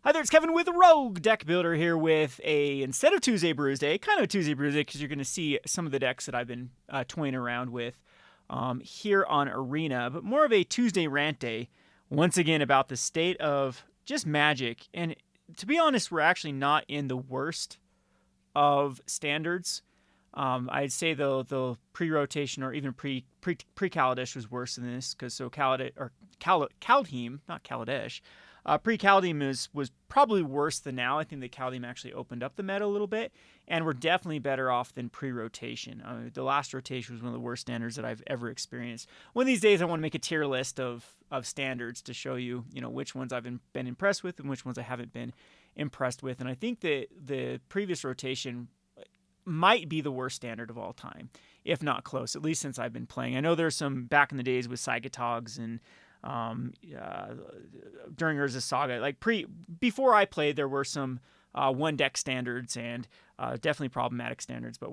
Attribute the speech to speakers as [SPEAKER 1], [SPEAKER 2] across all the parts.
[SPEAKER 1] Hi there, it's Kevin with Rogue Deck Builder here with instead of Tuesday Brews Day, kind of a Tuesday Brews Day because you're going to see some of the decks that I've been toying around with here on Arena, but more of a Tuesday Rant Day, once again about the state of just Magic. And to be honest, we're actually not in the worst of standards. I'd say the pre-rotation or even pre-Kaladesh was worse than this because Kaldheim, not Kaladesh. Pre-Kaldheim was probably worse than now. I think that Kaldheim actually opened up the meta a little bit, and we're definitely better off than pre-rotation. The last rotation was one of the worst standards that I've ever experienced. One of these days, I want to make a tier list of standards to show you, which ones I've been impressed with and which ones I haven't been impressed with. And I think that the previous rotation might be the worst standard of all time, if not close, at least since I've been playing. I know there's some back in the days with Saigatogs and during Urza Saga, before I played, there were some one deck standards and definitely problematic standards, but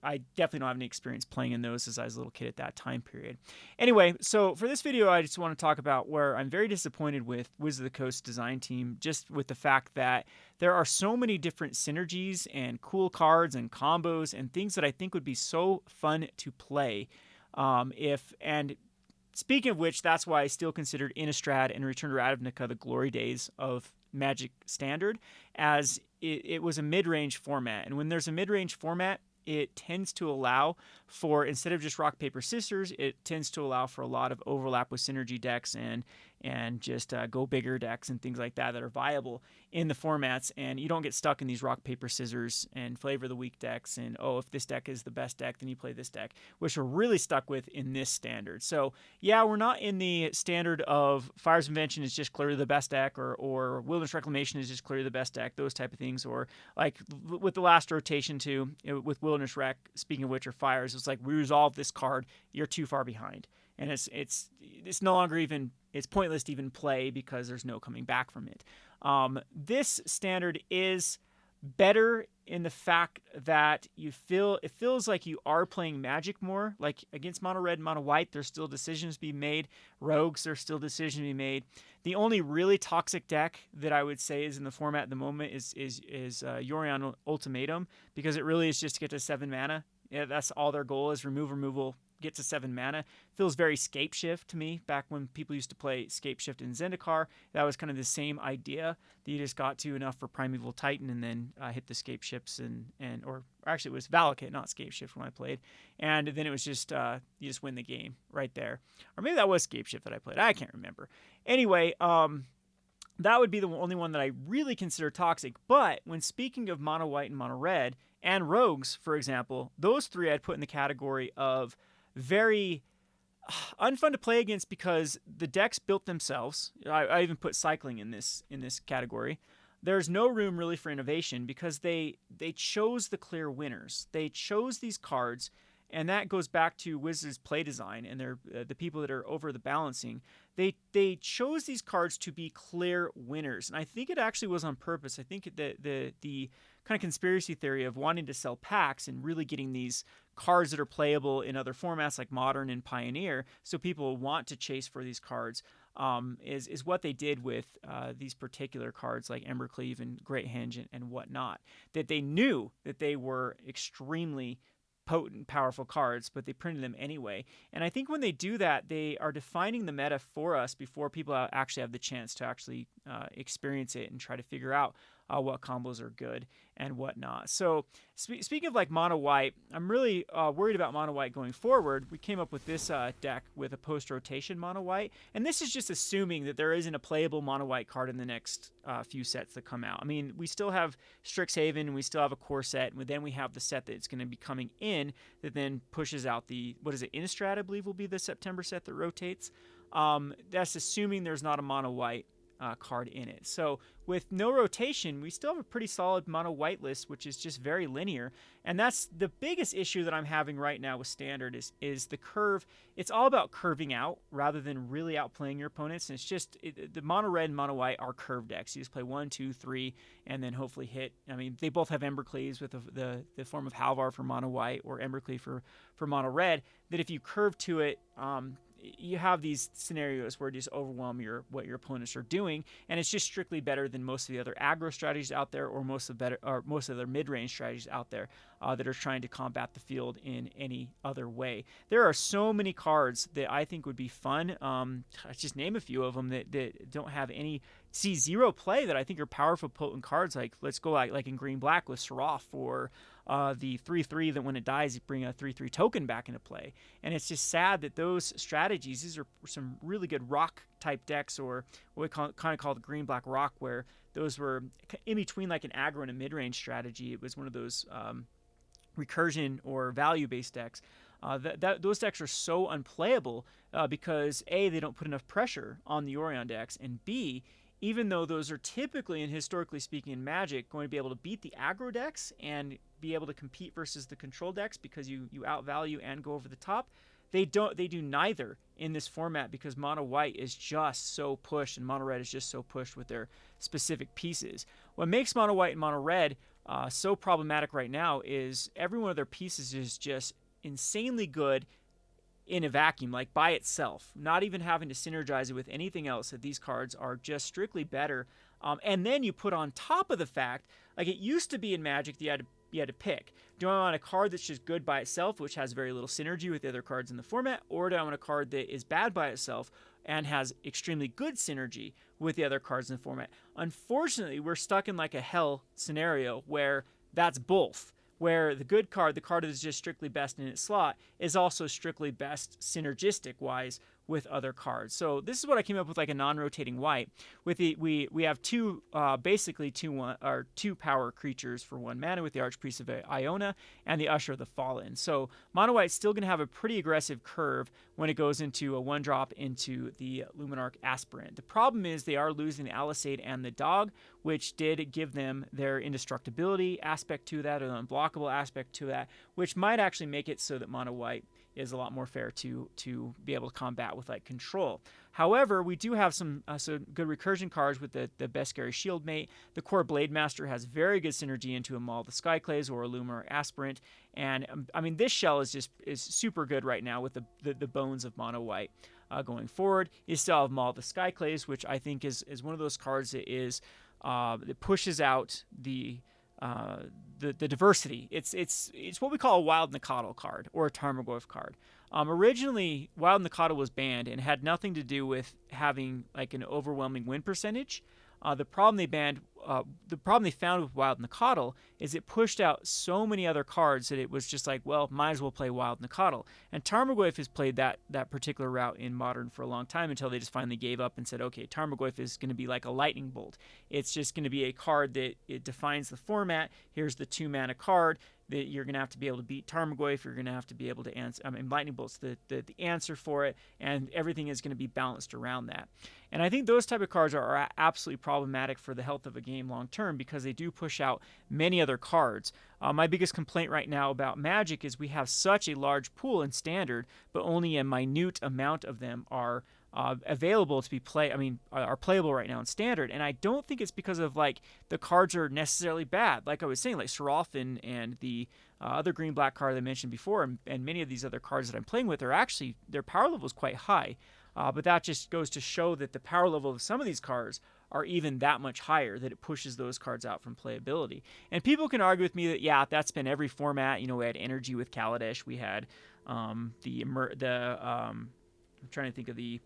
[SPEAKER 1] I definitely don't have any experience playing in those as I was a little kid at that time period. Anyway, so for this video, I just want to talk about where I'm very disappointed with Wizard of the Coast design team, just with the fact that there are so many different synergies and cool cards and combos and things that I think would be so fun to play Speaking of which, that's why I still considered Innistrad and Return to Ravnica the glory days of Magic Standard, as it was a mid-range format. And when there's a mid-range format, it tends to allow for, instead of just rock, paper, scissors, it tends to allow for a lot of overlap with synergy decks and just go bigger decks and things like that are viable in the formats. And you don't get stuck in these rock, paper, scissors and flavor the weak decks. And, if this deck is the best deck, then you play this deck, which we're really stuck with in this standard. So, yeah, we're not in the standard of Fire's Invention is just clearly the best deck, or Wilderness Reclamation is just clearly the best deck, those type of things. Or like with the last rotation too, with Wilderness Rec, speaking of which, are Fires, it's like, we resolve this card, you're too far behind. And it's no longer even, it's pointless to even play because there's no coming back from it. This standard is better in the fact that it feels like you are playing Magic more. Like against mono red and mono white, there's still decisions to be made. Rogues, there's still decisions to be made. The only really toxic deck that I would say is in the format at the moment is Yorion Ultimatum, because it really is just to get to 7 mana. Yeah, that's all their goal is: removal, get to 7 mana. Feels very Scape Shift to me. Back when people used to play Scape Shift in Zendikar, that was kind of the same idea, that you just got to enough for Primeval Titan and then hit the Scape Shifts or actually it was Valakut, not Scape Shift when I played. And then it was just, you just win the game right there. Or maybe that was Scape Shift that I played. I can't remember. Anyway, that would be the only one that I really consider toxic. But when speaking of mono white and mono red and rogues, for example, those three I'd put in the category of very unfun to play against because the decks built themselves. I even put cycling in this category. There's no room really for innovation because they chose the clear winners. They chose these cards, and that goes back to Wizards' play design and the people that are over the balancing. They chose these cards to be clear winners, and I think it actually was on purpose. I think that the kind of conspiracy theory of wanting to sell packs and really getting these cards that are playable in other formats like Modern and Pioneer, so people want to chase for these cards, is what they did with these particular cards like Embercleave and Great Henge and whatnot. That they knew that they were extremely potent, powerful cards, but they printed them anyway. And I think when they do that, they are defining the meta for us before people actually have the chance to actually experience it and try to figure out what combos are good and whatnot. So speaking of like mono white, I'm really worried about mono white going forward. We came up with this deck with a post-rotation mono white, and this is just assuming that there isn't a playable mono white card in the next few sets that come out. I mean, we still have Strixhaven, and we still have a core set, and then we have the set that's going to be coming in that then pushes out the, what is it, Innistrad, I believe will be the September set that rotates. That's assuming there's not a mono white card in it. So with no rotation, we still have a pretty solid mono white list, which is just very linear. And that's the biggest issue that I'm having right now with Standard is the curve. It's all about curving out rather than really outplaying your opponents. And it's just the mono red and mono white are curve decks. You just play 1, 2, 3, and then hopefully hit. I mean, they both have Embercleaves with the form of Halvar for mono white or Embercleave for mono red. That if you curve to it, you have these scenarios where you just overwhelm what your opponents are doing, and it's just strictly better than most of the other aggro strategies out there, or most of their mid-range strategies out there that are trying to combat the field in any other way. There are so many cards that I think would be fun. Let's just name a few of them that don't have any see zero play that I think are powerful, potent cards. Like let's go like in green black with Seraph, or the 3/3 that when it dies, you bring a 3/3 token back into play. And it's just sad that those strategies, these are some really good rock type decks, or what we kind of call the green black rock, where those were in between like an aggro and a mid range strategy. It was one of those recursion or value based decks. Those decks are so unplayable because A, they don't put enough pressure on the Orion decks, and B, even though those are typically and historically speaking in Magic going to be able to beat the aggro decks and be able to compete versus the control decks because you outvalue and go over the top, they do neither in this format because mono white is just so pushed and mono red is just so pushed with their specific pieces. What makes mono white and mono red so problematic right now is every one of their pieces is just insanely good in a vacuum, like by itself, not even having to synergize it with anything else. That these cards are just strictly better. And then you put on top of the fact, like it used to be in Magic, that you had to pick. Do I want a card that's just good by itself, which has very little synergy with the other cards in the format, or do I want a card that is bad by itself and has extremely good synergy with the other cards in the format? Unfortunately, we're stuck in like a hell scenario where that's both. Where the good card, the card that is just strictly best in its slot, is also strictly best synergistic-wise with other cards. So this is what I came up with, like a non-rotating white. With we have basically two power creatures for 1 mana with the Archpriest of Iona and the Usher of the Fallen. So mono white's still going to have a pretty aggressive curve when it goes into a 1-drop into the Luminarch Aspirant. The problem is they are losing the Alisade and the Dog, which did give them their indestructibility aspect to that, or the unblockable aspect to that, which might actually make it so that mono white is a lot more fair to be able to combat with like control. However, we do have some good recursion cards with the Beskari Shieldmate. The Core Blade Master has very good synergy into a Maul the Skyclays or a Luminarch Aspirant, and I mean this shell is super good right now with the bones of mono white. Going forward, you still have Maul the Skyclays, which I think is one of those cards that pushes out the diversity. It's what we call a Wild Nikado card or a Tarmogoyf card. Originally, Wild Nikado was banned and had nothing to do with having like an overwhelming win percentage. The problem they found with Wild Nikado is it pushed out so many other cards that it was just like, well, might as well play Wild Nikado. And Tarmogoyf has played that particular route in Modern for a long time until they just finally gave up and said, okay, Tarmogoyf is going to be like a lightning bolt. It's just going to be a card that it defines the format. Here's the 2-mana card that you're going to have to be able to beat Tarmogoyf. You're going to have to be able to answer. I mean, Lightning Bolt's the answer for it, and everything is going to be balanced around that. And I think those type of cards are absolutely problematic for the health of a game long term because they do push out many other cards. My biggest complaint right now about Magic is we have such a large pool in Standard, but only a minute amount of them are available to be are playable right now in Standard. And I don't think it's because of like the cards are necessarily bad. Like I was saying, like Seraph and the other green black card I mentioned before, and many of these other cards that I'm playing with are actually, their power level is quite high. But that just goes to show that the power level of some of these cards are even that much higher, that it pushes those cards out from playability. And people can argue with me that, yeah, that's been every format. You know, we had Energy with Kaladesh. We had I'm trying to think of the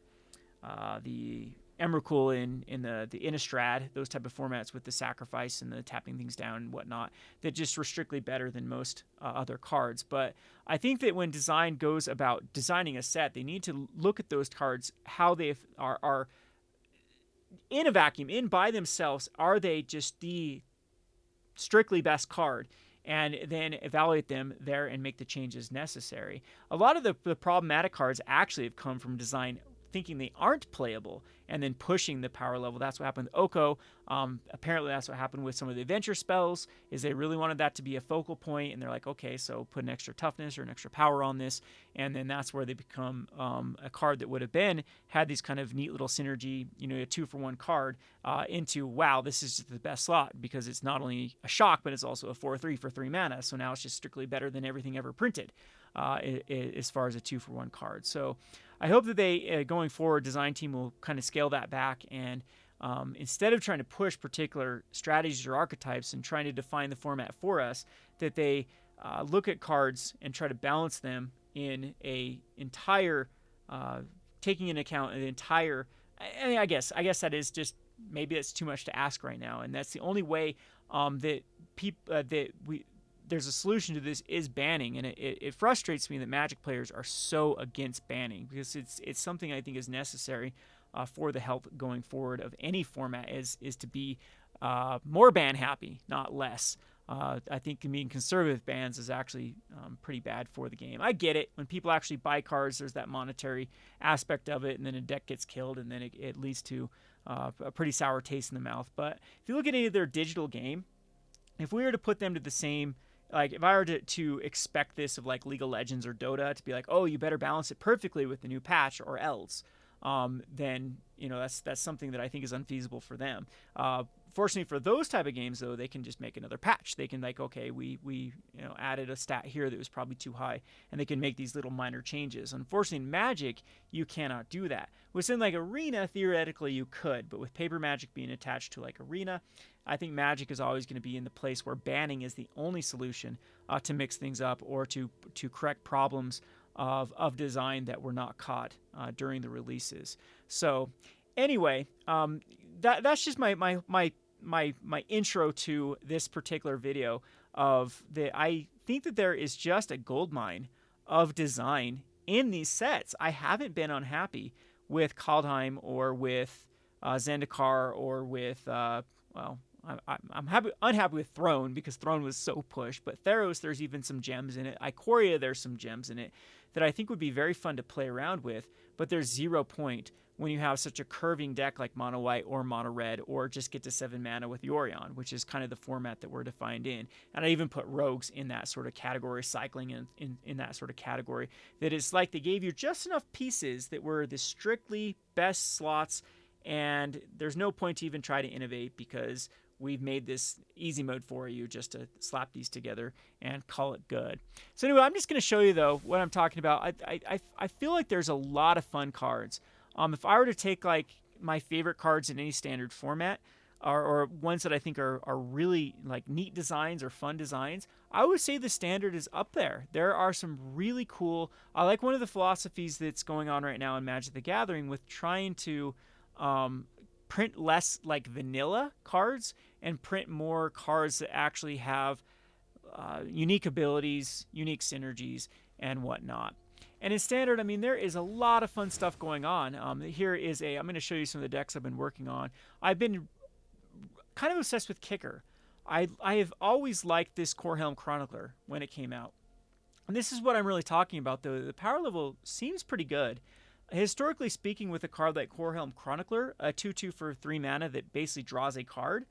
[SPEAKER 1] Emrakul in the Innistrad, those type of formats with the sacrifice and the tapping things down and whatnot, that just were strictly better than most other cards. But I think that when design goes about designing a set, they need to look at those cards, how they are in a vacuum, in by themselves, are they just the strictly best card? And then evaluate them there and make the changes necessary. A lot of the problematic cards actually have come from design thinking they aren't playable and then pushing the power level. That's what happened with Oko. Apparently that's what happened with some of the adventure spells, is they really wanted that to be a focal point, and they're like, okay, so put an extra toughness or an extra power on this, and then that's where they become a card that would have had these kind of neat little synergy, you know, a 2-for-1 card into, wow, this is the best slot because it's not only a shock, but it's also a 4/3 for 3 mana, so now it's just strictly better than everything ever printed as far as a 2-for-1 card. So I hope that they, going forward, design team will kind of scale that back and instead of trying to push particular strategies or archetypes and trying to define the format for us, that they look at cards and try to balance them in a entire, taking into account an entire. I mean, I guess that is just maybe it's too much to ask right now, and that's the only way that people that we there's a solution to this is banning, and it frustrates me that Magic players are so against banning because it's something I think is necessary for the health going forward of any format is to be more ban happy, not less. I think being conservative bans is actually pretty bad for the game. I get it. When people actually buy cards, there's that monetary aspect of it, and then a deck gets killed, and then it leads to a pretty sour taste in the mouth. But if you look at any of their digital game, if we were to put them to the same, like if I were to expect this of like League of Legends or Dota to be like, oh, you better balance it perfectly with the new patch or else, then that's something that I think is unfeasible for them. Fortunately for those type of games, though, they can just make another patch. They can like, okay, we added a stat here that was probably too high, and they can make these little minor changes. Unfortunately, in Magic, you cannot do that. Within like Arena, theoretically you could, but with Paper Magic being attached to like Arena, I think Magic is always going to be in the place where banning is the only solution to mix things up or to correct problems of design that were not caught during the releases. So anyway, that's just my intro to this particular video of the. I think that there is just a goldmine of design in these sets. I haven't been unhappy with Kaldheim or with Zendikar or with I'm unhappy with Throne because Throne was so pushed. But Theros, there's even some gems in it. Ikoria, there's some gems in it that I think would be very fun to play around with. But there's 0 point when you have such a curving deck like Mono White or Mono Red, or just get to 7 mana with Yorion, which is kind of the format that we're defined in. And I even put Rogues in that sort of category, cycling in that sort of category. That it's like they gave you just enough pieces that were the strictly best slots, and there's no point to even try to innovate because we've made this easy mode for you just to slap these together and call it good. So anyway, I'm just going to show you, though, what I'm talking about. I feel like there's a lot of fun cards. If I were to take like my favorite cards in any standard format, or ones that I think are really like neat designs or fun designs, I would say the standard is up there. There are some really cool. I like one of the philosophies that's going on right now in Magic the Gathering with trying to print less like vanilla cards and print more cards that actually have unique abilities, unique synergies, and whatnot. And in standard, I mean, there is a lot of fun stuff going on. Here is I'm going to show you some of the decks I've been working on. I've been kind of obsessed with Kicker. I have always liked this Corehelm Chronicler when it came out. And this is what I'm really talking about, though. The power level seems pretty good. Historically speaking, with a card like Corehelm Chronicler, a 2/2 for 3 mana that basically draws a card.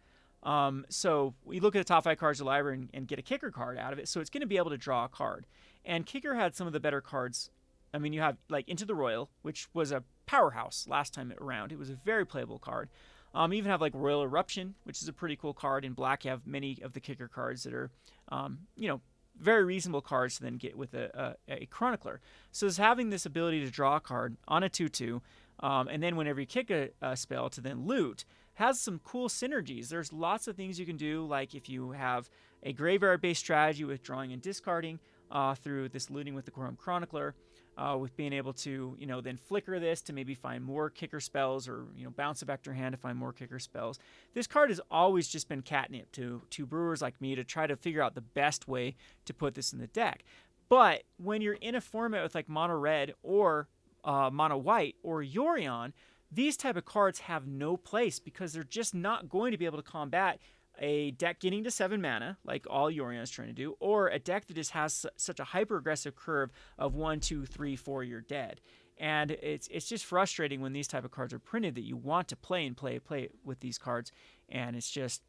[SPEAKER 1] So we look at the top 5 cards of the library and get a Kicker card out of it. So it's going to be able to draw a card. And Kicker had some of the better cards. I mean, you have like Into the Royal, which was a powerhouse last time around. It was a very playable card. You even have like Royal Eruption, which is a pretty cool card. In black, you have many of the Kicker cards that are, very reasonable cards to then get with a Chronicler. So it's having this ability to draw a card on a 2/2, and then whenever you kick a spell to then loot, has some cool synergies. There's lots of things you can do, like if you have a graveyard-based strategy with drawing and discarding through this looting with the Corehelm Chronicler, with being able to, then flicker this to maybe find more Kicker spells, or, bounce it back to your hand to find more Kicker spells. This card has always just been catnip to brewers like me to try to figure out the best way to put this in the deck. But when you're in a format with like Mono Red or Mono White or Yorion, these type of cards have no place because they're just not going to be able to combat a deck getting to 7 mana, like all Yorion is trying to do, or a deck that just has such a hyper-aggressive curve of 1, 2, 3, 4, you're dead. And it's just frustrating when these type of cards are printed that you want to play with these cards, and it's just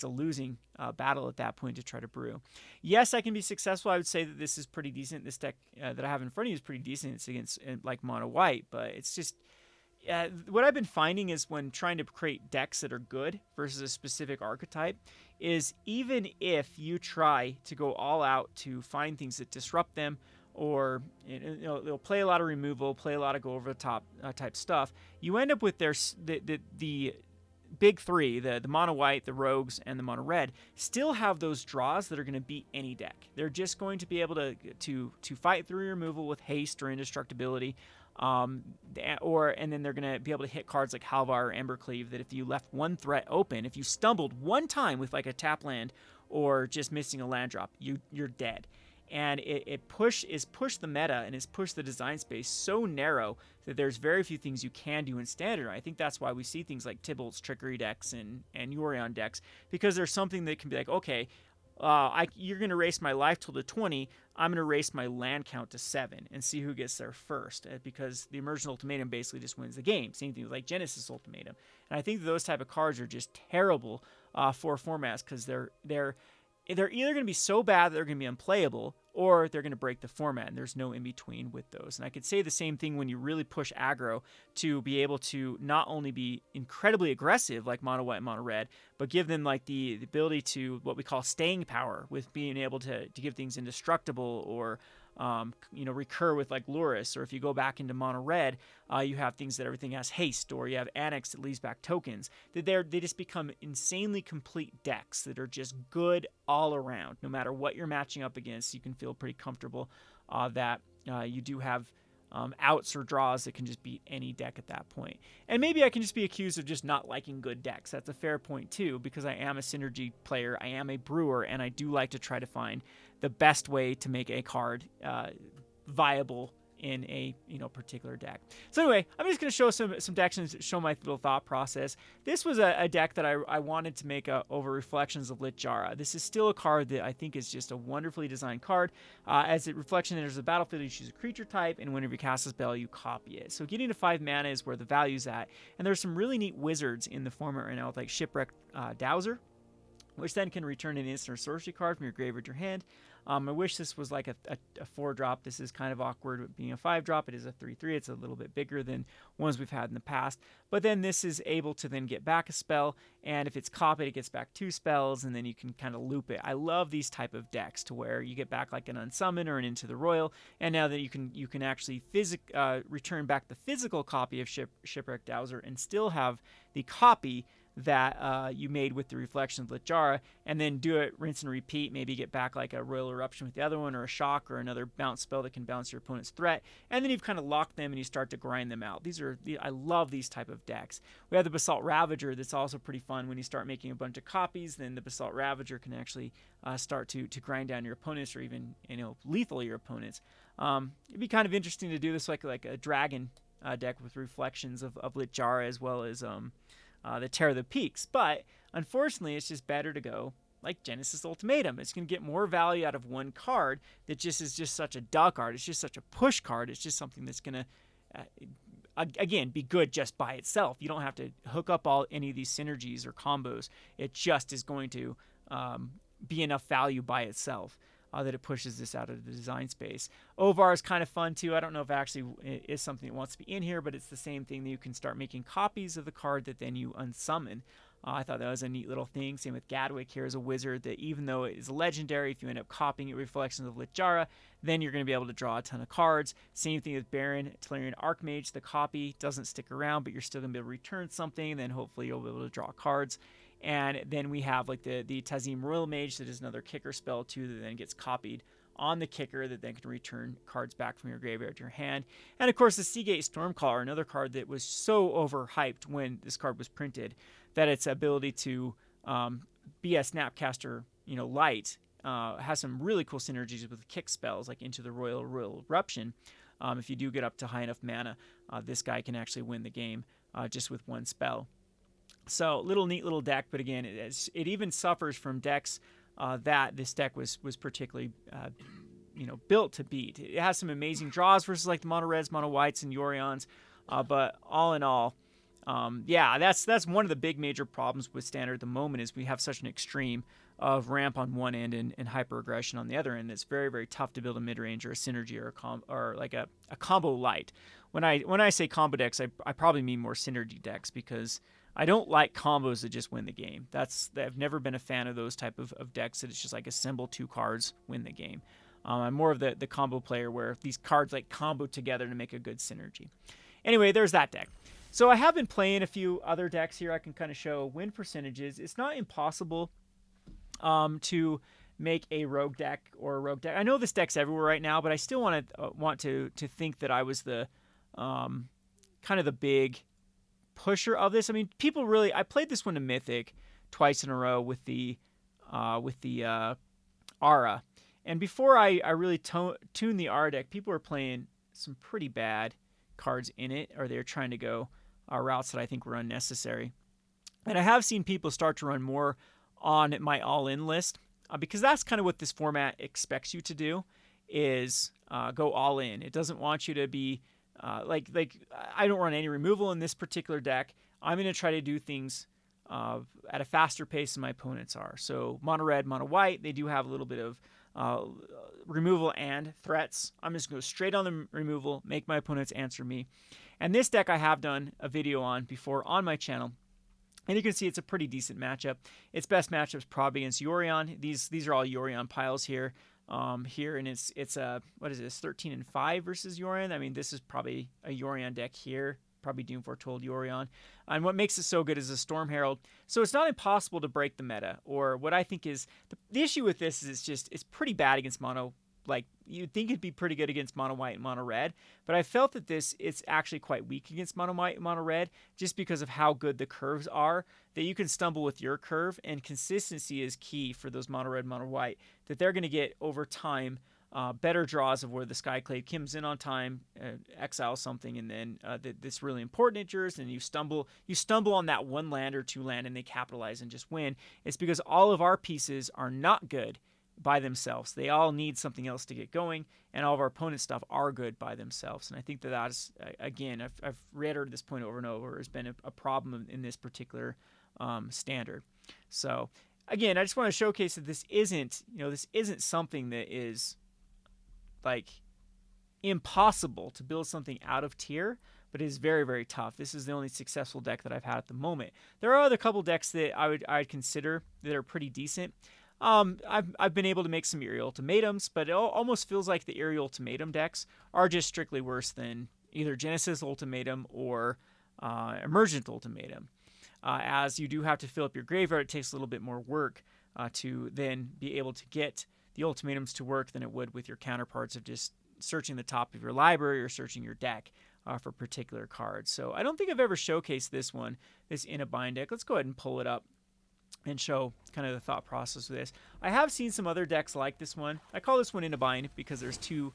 [SPEAKER 1] a losing battle at that point to try to brew. Yes, I can be successful. I would say that this is pretty decent. This deck that I have in front of you is pretty decent. It's against like Mono White, but it's just... what I've been finding is when trying to create decks that are good versus a specific archetype is even if you try to go all out to find things that disrupt them or they'll play a lot of removal, play a lot of go over the top type stuff. You end up with the big three, the mono white, the rogues, and the mono red, still have those draws that are going to beat any deck. They're just going to be able to fight through removal with haste or indestructibility, and then they're going to be able to hit cards like Halvar or Embercleave that if you left one threat open, if you stumbled one time with like a tap land or just missing a land drop, you're dead. And it pushed the meta and it's pushed the design space so narrow that there's very few things you can do in standard. I think that's why we see things like Tybalt's Trickery decks and Yorion decks, because there's something that can be like, okay, you're going to race my life total to 20. I'm going to race my land count to 7 and see who gets there first, because the Immersion Ultimatum basically just wins the game. Same thing with like Genesis Ultimatum. And I think those type of cards are just terrible for formats, because they're either going to be so bad that they're going to be unplayable, or they're going to break the format, and there's no in between with those. And I could say the same thing when you really push aggro to be able to not only be incredibly aggressive like mono white and mono red, but give them like the ability to what we call staying power, with being able to give things indestructible, or recur with like Lurrus. Or if you go back into mono red, you have things that everything has haste, or you have Annex that leaves back tokens. They just become insanely complete decks that are just good all around. No matter what you're matching up against, you can feel pretty comfortable that you do have outs or draws that can just beat any deck at that point. And maybe I can just be accused of just not liking good decks. That's a fair point too, because I am a synergy player, I am a brewer, and I do like to try to find the best way to make a card viable in a particular deck. So anyway, I'm just going to show some decks and show my little thought process. This was a deck that I wanted to make over Reflections of Littjara. This is still a card that I think is just a wonderfully designed card. As Reflection enters the battlefield, you choose a creature type, and whenever you cast a spell, you copy it. So getting to 5 mana is where the value's at, and there's some really neat wizards in the format right now with like Shipwrecked Dowser, which then can return an instant or sorcery card from your graveyard to your hand. I wish this was like a 4-drop. This is kind of awkward being a 5-drop. It is a 3/3. It's a little bit bigger than ones we've had in the past. But then this is able to then get back a spell, and if it's copied, it gets back 2 spells, and then you can kind of loop it. I love these type of decks to where you get back like an Unsummon or an Into the Royal, and now that you can actually return back the physical copy of Shipwrecked Dowser and still have the copy that you made with the Reflection of Littjara, and then do it, rinse and repeat, maybe get back like a Royal Eruption with the other one, or a Shock, or another bounce spell that can bounce your opponent's threat, and then you've kind of locked them and you start to grind them out. I love these type of decks. We have the Basalt Ravager that's also pretty fun. When you start making a bunch of copies, then the Basalt Ravager can actually start to grind down your opponents, or even lethal your opponents. It'd be kind of interesting to do this like a dragon deck with Reflections of Littjara, as well as the Terror of the Peaks. But unfortunately, it's just better to go like Genesis Ultimatum. It's going to get more value out of one card that just is just such a duh card. It's just such a push card. It's just something that's going to again be good just by itself. You don't have to hook up any of these synergies or combos. It just is going to be enough value by itself that it pushes this out of the design space. Ovar is kind of fun too. I don't know if it actually is something that wants to be in here, but it's the same thing that you can start making copies of the card that then you unsummon. I thought that was a neat little thing. Same with Gadwick here as a wizard, that even though it is legendary, if you end up copying it Reflections of Littjara, then you're going to be able to draw a ton of cards. Same thing with Baron, Tolarian Archmage. The copy doesn't stick around, but you're still going to be able to return something, and then hopefully you'll be able to draw cards. And then we have like the Tazim Royal Mage, that is another kicker spell too, that then gets copied on the kicker, that then can return cards back from your graveyard to your hand. And of course the Seagate Stormcaller, another card that was so overhyped when this card was printed, that its ability to be a Snapcaster light has some really cool synergies with kick spells like Into the Royal Eruption. If you do get up to high enough mana, this guy can actually win the game just with one spell. So neat little deck, but again, it even suffers from decks that this deck was particularly built to beat. It has some amazing draws versus like the mono reds, mono whites, and Yorions, but all in all, that's one of the big major problems with Standard at the moment, is we have such an extreme of ramp on one end and hyper aggression on the other end. It's very, very tough to build a mid range or a synergy or like a combo light. When I say combo decks, I probably mean more synergy decks, because I don't like combos that just win the game. I've never been a fan of those type of decks that it's just like assemble 2 cards, win the game. I'm more of the combo player where these cards like combo together to make a good synergy. Anyway, there's that deck. So I have been playing a few other decks here. I can kind of show win percentages. It's not impossible to make a rogue deck or a rogue deck. I know this deck's everywhere right now, but I still want to think that I was the kind of the big pusher of this. I mean, people really. I played this one to Mythic twice in a row with the Aura, and before I really tuned the Aura deck, people were playing some pretty bad cards in it, or they're trying to go routes that I think were unnecessary. And I have seen people start to run more on my all-in list because that's kind of what this format expects you to do is go all in. It doesn't want you to be like I don't run any removal in this particular deck. I'm going to try to do things at a faster pace than my opponents are. So mono red, mono white, they do have a little bit of removal and threats. I'm just going to go straight on the removal, make my opponents answer me. And this deck I have done a video on before on my channel. And you can see it's a pretty decent matchup. Its best matchup is probably against Yorion. These are all Yorion piles here. And it's a what is this 13-5 versus Yorion? I mean, this is probably a Yorion deck here. Probably Doom Foretold Yorion. And what makes it so good is a Storm Herald. So it's not impossible to break the meta. Or what I think is the issue with this is it's pretty bad against mono. Like you'd think it'd be pretty good against mono white and mono red, but I felt that it's actually quite weak against mono white and mono red just because of how good the curves are, that you can stumble with your curve, and consistency is key for those mono red, mono white, that they're going to get over time better draws of where the Skyclave comes in on time, exile something, and then this really important at yours, and you stumble on that one land or two land, and they capitalize and just win. It's because all of our pieces are not good by themselves. They all need something else to get going, and all of our opponent's stuff are good by themselves. And I think that is, again, I've reiterated this point over and over, has been a problem in this particular standard. So again, I just want to showcase that this isn't something that is like impossible to build something out of tier, but it is very, very tough. This is the only successful deck that I've had at the moment. There are other couple decks that I'd consider that are pretty decent. I've been able to make some Eerie Ultimatums, but it almost feels like the Eerie Ultimatum decks are just strictly worse than either Genesis Ultimatum or Emergent Ultimatum. As you do have to fill up your graveyard, it takes a little bit more work to then be able to get the ultimatums to work than it would with your counterparts of just searching the top of your library or searching your deck for particular cards. So I don't think I've ever showcased this in a bind deck. Let's go ahead and pull it up and show kind of the thought process of this. I have seen some other decks like this one. I call this one in a bind because there's two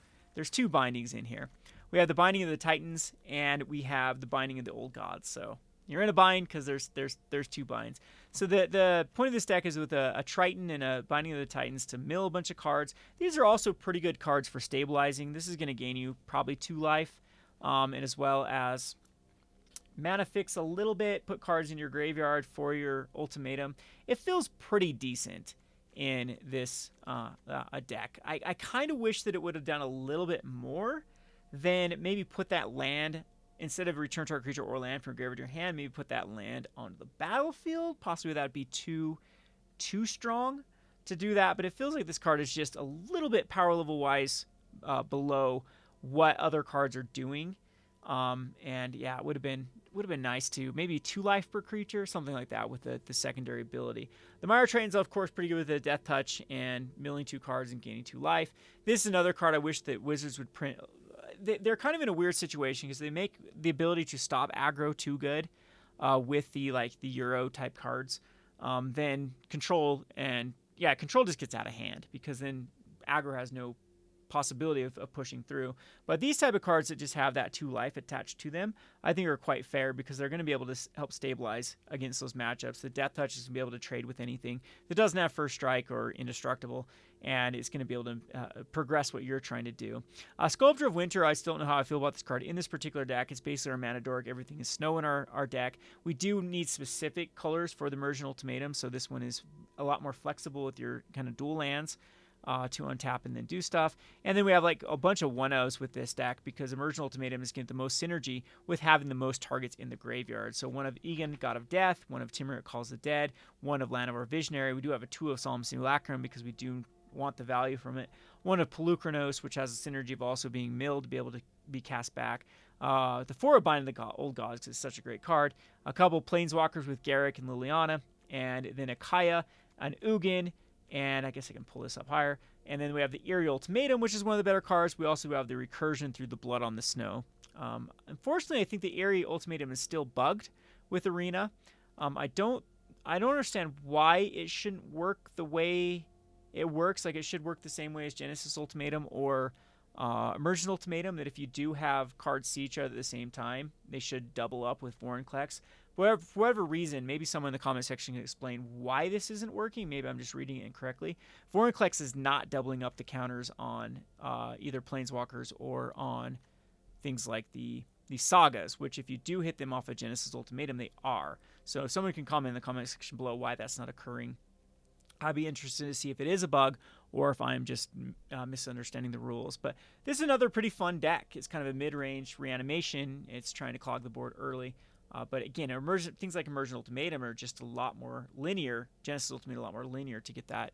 [SPEAKER 1] bindings in here. We have the Binding of the Titans and we have the Binding of the Old Gods. So you're in a bind because there's two binds. So the point of this deck is with a Triton and a Binding of the Titans to mill a bunch of cards. These are also pretty good cards for stabilizing. This is going to gain you probably 2 life, and as well as mana fix a little bit, put cards in your graveyard for your ultimatum. It feels pretty decent in this a deck. I kind of wish that it would have done a little bit more than maybe put that land, instead of return target creature or land from graveyard to your hand, maybe put that land onto the battlefield. Possibly that would be too strong to do that, but it feels like this card is just a little bit power level wise below what other cards are doing. And yeah, it would have been nice to maybe 2 life per creature, something like that with the secondary ability. The Mire Triton's of course pretty good with the Death Touch and milling 2 cards and gaining 2 life. This is another card I wish that Wizards would print. They're kind of in a weird situation because they make the ability to stop aggro too good with the Euro type cards. Then control just gets out of hand because then aggro has no possibility of pushing through. But these type of cards that just have that 2 life attached to them, I think are quite fair because they're going to be able to help stabilize against those matchups. The Death Touch is going to be able to trade with anything that doesn't have first strike or indestructible, and it's going to be able to progress what you're trying to do. Sculptor of Winter, I still don't know how I feel about this card in this particular deck. It's basically our mana dork. Everything is snow in our deck. We do need specific colors for the Immersion Ultimatum, so this one is a lot more flexible with your kind of dual lands to untap and then do stuff. And then we have like a bunch of 1-0s with this deck because Immersion Ultimatum is getting the most synergy with having the most targets in the graveyard. So one of Egan, God of Death, one of Timurit Calls the Dead, one of Land of our Visionary. We do have a 2 of Solemn Simulacrum because we do want the value from it. One of Pelucranos, which has a synergy of also being milled to be able to be cast back. The four of Bind of the Old Gods is such a great card. A couple Planeswalkers with Garruk and Liliana, and then a Kaya, an Ugin, and I guess I can pull this up higher. And then we have the Eerie Ultimatum, which is one of the better cards. We also have the Recursion through the Blood on the Snow. Unfortunately, I think the Eerie Ultimatum is still bugged with Arena. I don't understand why it shouldn't work the way it works. Like, it should work the same way as Genesis Ultimatum or Immersion Ultimatum, that if you do have cards see each other at the same time, they should double up with Vorinclex. For whatever reason, maybe someone in the comment section can explain why this isn't working. Maybe I'm just reading it incorrectly. Vorinclex is not doubling up the counters on either Planeswalkers or on things like the sagas, which if you do hit them off of Genesis Ultimatum, they are. So if someone can comment in the comment section below why that's not occurring, I'd be interested to see if it is a bug or if I'm just misunderstanding the rules. But this is another pretty fun deck. It's kind of a mid-range reanimation. It's trying to clog the board early. But again, things like Immersion Ultimatum are just a lot more linear. Genesis Ultimatum a lot more linear to get that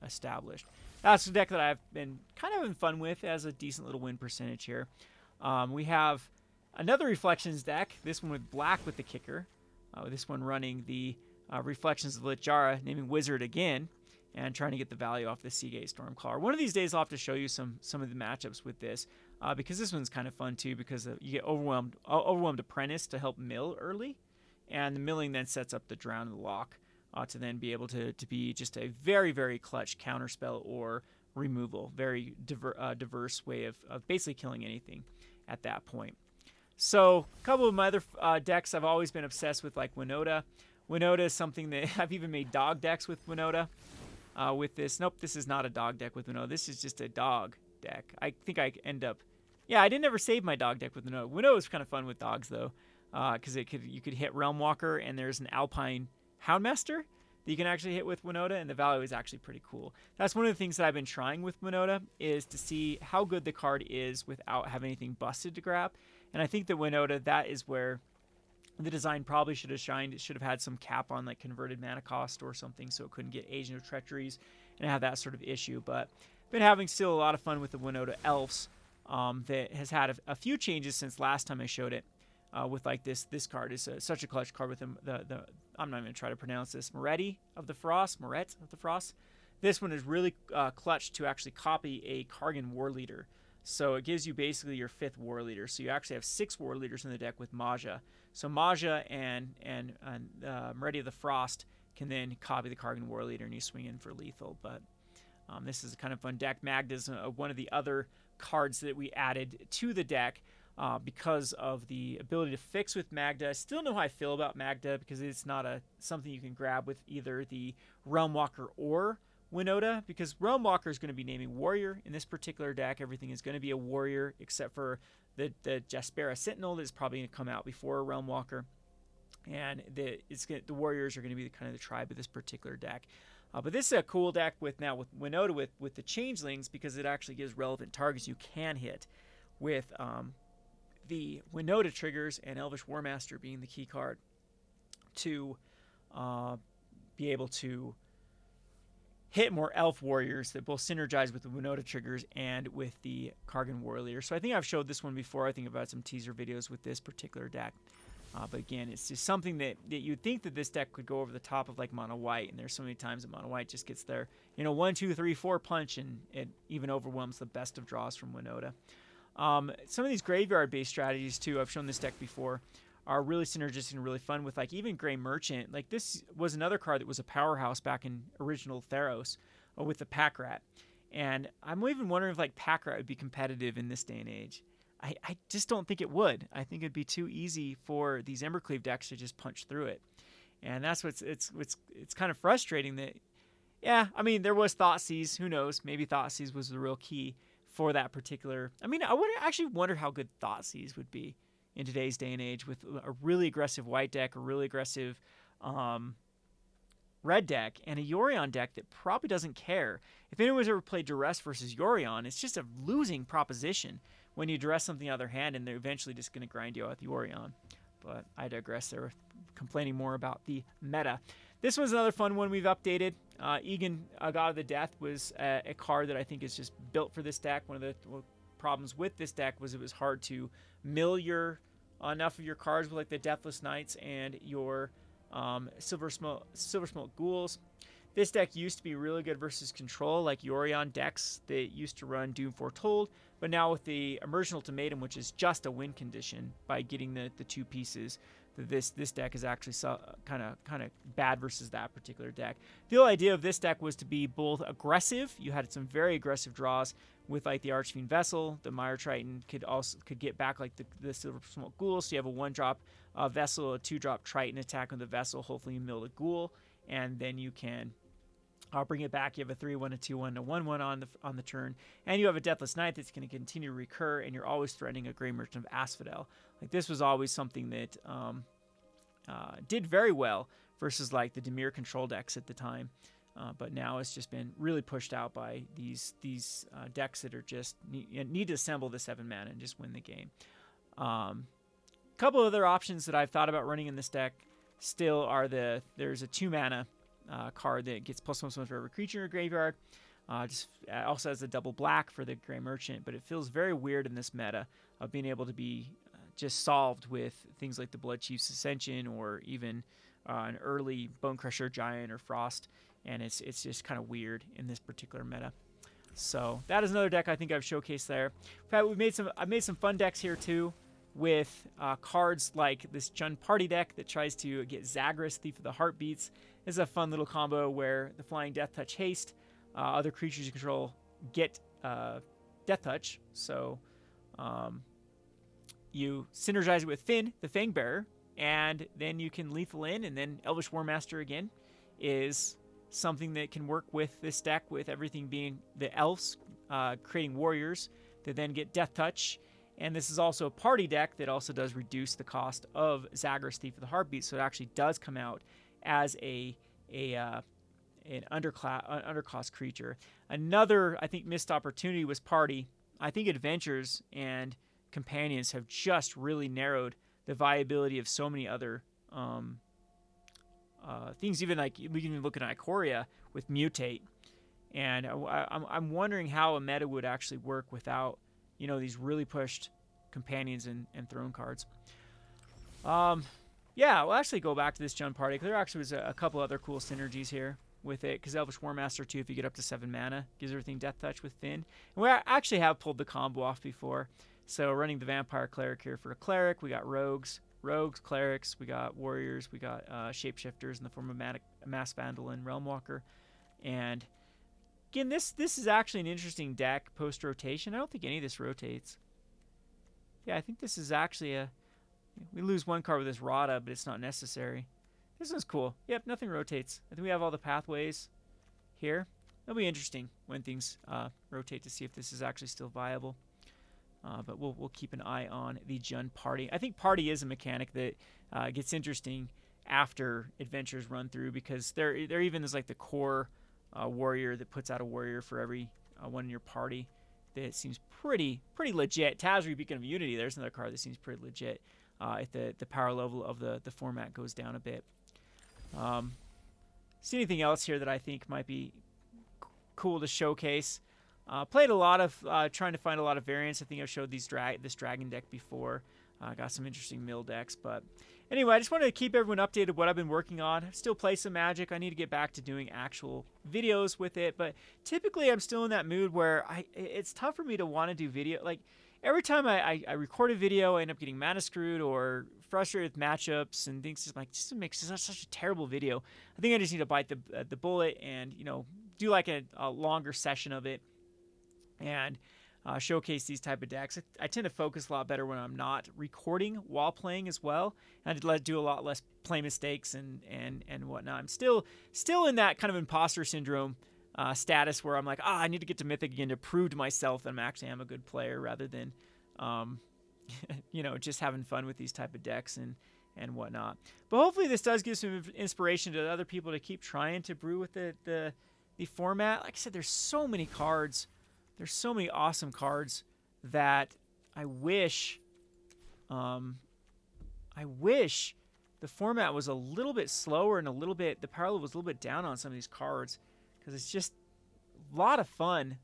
[SPEAKER 1] established. That's a deck that I've been kind of having fun with as a decent little win percentage here. We have another Reflections deck. This one with black with the kicker. This one running the Reflections of Littjara, naming Wizard again, and trying to get the value off the Seagate Stormcaller. One of these days I'll have to show you some of the matchups with this, because this one's kind of fun too, because you get Overwhelmed Apprentice to help mill early, and the milling then sets up the Drown and the Lock to then be able to be just a very, very clutch counterspell or removal. Very diverse way of basically killing anything at that point. So a couple of my other decks I've always been obsessed with, like Winota. Winota is something that I've even made dog decks with Winota. With this, nope, this is not a dog deck with Winota. This is just a dog deck. I think I end up, yeah, I didn't ever save my dog deck with Winota. Winota was kind of fun with dogs though, because you could hit Realm Walker, and there's an Alpine Houndmaster that you can actually hit with Winota, and the value is actually pretty cool. That's one of the things that I've been trying with Winota, is to see how good the card is without having anything busted to grab. And I think that Winota, that is where the design probably should have shined. It should have had some cap on like converted mana cost or something, so it couldn't get Agent of Treacheries and have that sort of issue. But been having still a lot of fun with the Winota Elves, that has had a few changes since last time I showed it. With like this card is such a clutch card with the I'm not even gonna try to pronounce this, Moret of the Frost. This one is really clutch to actually copy a Kargan War Leader. So it gives you basically your 5th War Leader. So you actually have 6 War Leaders in the deck with Maja. So Maja and Moret of the Frost can then copy the Kargan War Leader, and you swing in for lethal. But this is a kind of fun deck. Magda's one of the other cards that we added to the deck because of the ability to fix with Magda. I still know how I feel about Magda, because it's not something you can grab with either the Realm Walker or Winota, because Realm Walker is going to be naming Warrior in this particular deck. Everything is going to be a Warrior except for the Jaspera Sentinel that is probably going to come out before a Realm Walker, and the Warriors are going to be kind of the tribe of this particular deck. But this is a cool deck with Winota with the Changelings, because it actually gives relevant targets you can hit with the Winota triggers, and Elvish Warmaster being the key card to be able to hit more elf warriors that both synergize with the Winota triggers and with the Kargan War Leader. So I think I've showed this one before. I think I've had some teaser videos with this particular deck. But again, it's just something that you'd think that this deck could go over the top of like Mono White, and there's so many times that Mono White just gets there, 1, 2, 3, 4 punch, and it even overwhelms the best of draws from Winota. Some of these graveyard-based strategies too, I've shown this deck before, are really synergistic and really fun with like even Grey Merchant. Like this was another card that was a powerhouse back in original Theros with the Pack Rat. And I'm even wondering if like Pack Rat would be competitive in this day and age. I just don't think it would. I think it'd be too easy for these Embercleave decks to just punch through it. And that's it's kind of frustrating that, yeah, I mean, there was Thoughtseize. Who knows? Maybe Thoughtseize was the real key for that particular. I mean, I would actually wonder how good Thoughtseize would be in today's day and age with a really aggressive white deck, a really aggressive red deck, and a Yorion deck that probably doesn't care. If anyone's ever played Duress versus Yorion, it's just a losing proposition when you duress something out of their hand, and they're eventually just going to grind you out with Yorion. But I digress there, complaining more about the meta. This was another fun one we've updated. Egan, God of the Death, was a card that I think is just built for this deck. One of the problems with this deck was it was hard to mill enough of your cards with like the Deathless Knights and your Silver Smoke Ghouls. This deck used to be really good versus control, like Yorion decks that used to run Doom Foretold, but now with the Immersion Ultimatum, which is just a win condition by getting the two pieces, this deck is actually kind of bad versus that particular deck. The whole idea of this deck was to be both aggressive. You had some very aggressive draws with like the Archfiend Vessel. The Mire Triton could get back like the Silver Smoke Ghoul. So you have a 1-drop Vessel, a 2-drop Triton attack on the Vessel. Hopefully you mill the Ghoul, and then you can bring it back. You have a 3-1, a 2-1, a 1-1 on the turn, and you have a Deathless Knight that's going to continue to recur, and you're always threatening a Grey Merchant of Asphodel. Like this was always something that did very well versus like the Dimir control decks at the time, but now it's just been really pushed out by these decks that are just need to assemble the 7 mana and just win the game. Couple other options that I've thought about running in this deck still are there's a 2 mana card that gets +1/+1 for every creature in your graveyard. Also has a double black for the Grey Merchant, but it feels very weird in this meta of being able to be just solved with things like the Blood Chief's Ascension or even an early Bone Crusher Giant or Frost, and it's just kind of weird in this particular meta. So that is another deck I think I've showcased there. In fact, I've made some fun decks here too, with cards like this Jund Party deck that tries to get Zagras, Thief of the Heartbeats. This is a fun little combo where the Flying Death Touch haste, other creatures you control get Death Touch. So you synergize it with Finn, the Fangbearer, and then you can lethal in, and then Elvish Warmaster again is something that can work with this deck, with everything being the elves creating warriors that then get Death Touch. And this is also a party deck that also does reduce the cost of Zagras, Thief of the Heartbeat, so it actually does come out as an undercost creature. Another, I think, missed opportunity was party. I think Adventures and Companions have just really narrowed the viability of so many other things. Even like we can even look at Ikoria with Mutate, and I'm wondering how a meta would actually work without these really pushed Companions and Throne cards. Yeah, we'll actually go back to this Jund Party, because there actually was a couple other cool synergies here with it, because Elvish Warmaster too, if you get up to 7 mana, gives everything Death Touch with Finn. And we actually have pulled the combo off before. So running the Vampire Cleric here for a Cleric, we got Rogues, Clerics, we got Warriors, we got Shapeshifters in the form of Mass Vandal and Realmwalker. And again, this is actually an interesting deck post-rotation. I don't think any of this rotates. Yeah, I think this is actually we lose 1 card with this Rada, but it's not necessary. This one's cool. Yep, nothing rotates. I think we have all the pathways here. It'll be interesting when things rotate to see if this is actually still viable. But we'll keep an eye on the Jund Party. I think Party is a mechanic that gets interesting after Adventures run through, because there even is like the core warrior that puts out a warrior for every one in your party. That seems pretty legit. Tazri, Beacon of Unity, there's another card that seems pretty legit if the power level of the format goes down a bit. See anything else here that I think might be cool to showcase? Played a lot of trying to find a lot of variants. I think I've showed this dragon deck before. Got some interesting mill decks, but anyway, I just wanted to keep everyone updated what I've been working on. I still play some Magic. I need to get back to doing actual videos with it, but typically I'm still in that mood where it's tough for me to want to do video. Like every time I record a video, I end up getting mana screwed or frustrated with matchups and things. Just makes such a terrible video. I think I just need to bite the bullet and do like a longer session of it and showcase these type of decks. I tend to focus a lot better when I'm not recording while playing as well. And I do a lot less play mistakes and whatnot. I'm still in that kind of imposter syndrome status where I'm like, I need to get to Mythic again to prove to myself that I am a good player, rather than just having fun with these type of decks and whatnot. But hopefully this does give some inspiration to other people to keep trying to brew with the format. Like I said, there's so many cards. There's so many awesome cards that I wish the the format was a little bit slower and the power level was a little bit down on some of these cards, because it's just a lot of fun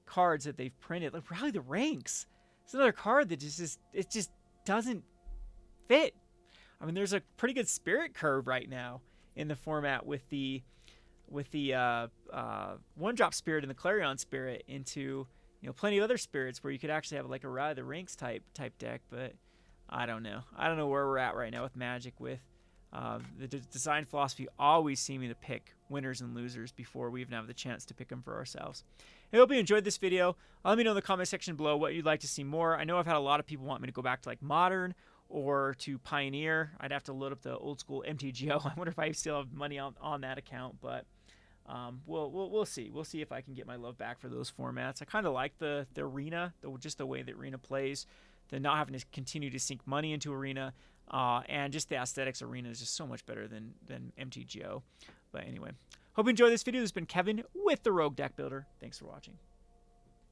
[SPEAKER 1] cards that they've printed. Like Rally the Ranks. It's another card that it just doesn't fit. I mean, there's a pretty good spirit curve right now in the format with the one drop spirit and the Clarion spirit into plenty of other spirits where you could actually have like a Rally the Ranks type deck. But I don't know where we're at right now with Magic, with the design philosophy always seeming to pick winners and losers before we even have the chance to pick them for ourselves. I hope you enjoyed this video. Let me know in the comment section below what you'd like to see more. I know I've had a lot of people want me to go back to like Modern or to Pioneer. I'd have to load up the old school MTGO. I wonder if I still have money on that account, but we'll see. We'll see if I can get my love back for those formats. I kind of like the Arena, just the way that Arena plays, the not having to continue to sink money into Arena, and just the aesthetics. Arena is just so much better than MTGO. But anyway, hope you enjoyed this video. This has been Kevin with the Rogue Deck Builder. Thanks for watching.